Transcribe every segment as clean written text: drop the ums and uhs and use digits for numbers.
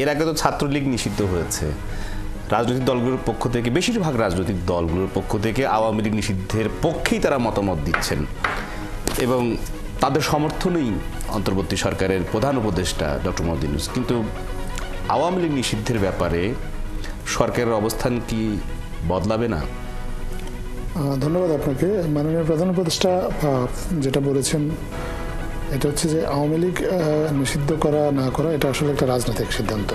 এর আগে তো ছাত্রলীগ নিষিদ্ধ হয়েছে, রাজনৈতিক দলগুলোর পক্ষ থেকে বেশিরভাগ রাজনৈতিক দলগুলোর পক্ষ থেকে আওয়ামী লীগ নিষিদ্ধের পক্ষেই তারা মতামত দিচ্ছেন এবং তাদের সমর্থনেই অন্তর্বর্তী সরকারের প্রধান উপদেষ্টা ডক্টর মোহাম্মদ ইউনূস। কিন্তু আওয়ামী লীগ নিষিদ্ধের ব্যাপারে সরকারের অবস্থান কি বদলাবে না? ধন্যবাদ আপনাকে। মাননীয় প্রধান উপদেষ্টা যেটা বলেছেন এটা হচ্ছে যে আওয়ামী লীগ নিষিদ্ধ করা না করা এটা আসলে একটা রাজনৈতিক সিদ্ধান্ত।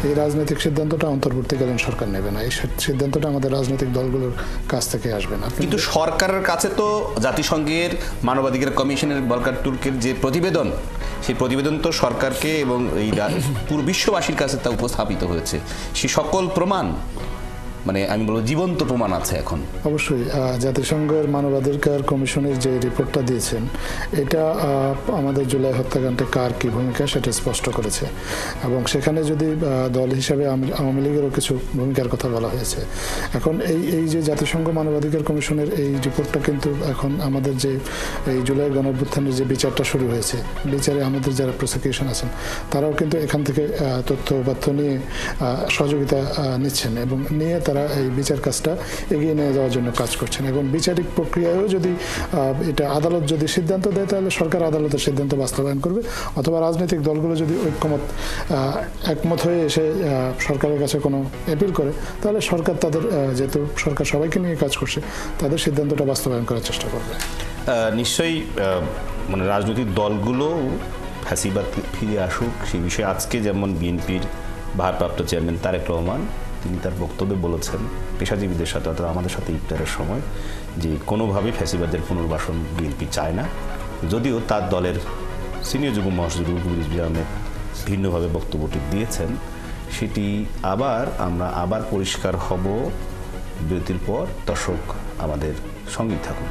এই রাজনৈতিক সিদ্ধান্তটা অন্তর্বর্তীকালীন সরকার নেবে না, এই সিদ্ধান্তটা আমাদের রাজনৈতিক দলগুলোর কাছ থেকে আসবে না। কিন্তু সরকারের কাছে তো জাতিসংঘের মানবাধিকার কমিশনের ভলকার তুর্কের যে প্রতিবেদন, সেই প্রতিবেদন তো সরকারকে এবং এই পুরো বিশ্ববাসীর কাছে তা উপস্থাপিত হয়েছে। সেই সকল প্রমাণ, মানে আমি বলবো জীবন্ত প্রমাণ আছে এখন। অবশ্যই জাতিসংঘের মানবাধিকার কমিশনের যে রিপোর্টটা দিয়েছেন এটা আমাদের জুলাই হত্যাকাণ্ডে কার কি ভূমিকা সেটা স্পষ্ট করেছে এবং সেখানে যদি দল হিসাবে আওয়ামী লীগেরও কিছু ভূমিকার কথা বলা হয়েছে। এখন এই যে জাতিসংঘ মানবাধিকার কমিশনের এই রিপোর্টটা কিন্তু এখন আমাদের যে এই জুলাই গণঅভ্যুত্থানের যে বিচারটা শুরু হয়েছে, বিচারে আমাদের যারা প্রসিকিউশন আছেন তারাও কিন্তু এখান থেকে তথ্য উপাত্ত নিয়ে সহযোগিতা নিচ্ছেন এবং নিয়ে তারা এই বিচার কাজটা এগিয়ে নিয়ে যাওয়ার জন্য কাজ করছেন এবং বিচারিক প্রক্রিয়ায়ও যদি এটা আদালত যদি সিদ্ধান্ত দেয় তাহলে সরকার আদালতের সিদ্ধান্ত বাস্তবায়ন করবে, অথবা রাজনৈতিক দলগুলো যদি একমত হয়ে এসে সরকারের কাছে কোনো অ্যাপিল করে তাহলে সরকার তাদের, যেহেতু সরকার সবাইকে নিয়ে কাজ করছে, তাদের সিদ্ধান্তটা বাস্তবায়ন করার চেষ্টা করবে। নিশ্চয়ই মানে রাজনৈতিক দলগুলো ফ্যাসিবাদ ফিরে আসুক সেই বিষয়ে আজকে যেমন বিএনপির ভারপ্রাপ্ত চেয়ারম্যান তারেক রহমান তিনি তার বক্তব্যে বলেছেন পেশাজীবীদের সাথে অর্থাৎ আমাদের সাথে ইফতারের সময় যে কোনোভাবেই ফ্যাসিবাদের পুনর্বাসন বিএনপি চায় না, যদিও তার দলের সিনিয়র যুগ্ম মহাসচিব আহমেদ ভিন্নভাবে বক্তব্যটি দিয়েছেন। সেটি আমরা আবার পরিষ্কার হব বিরতির পর। দর্শক আমাদের সঙ্গেই থাকুন।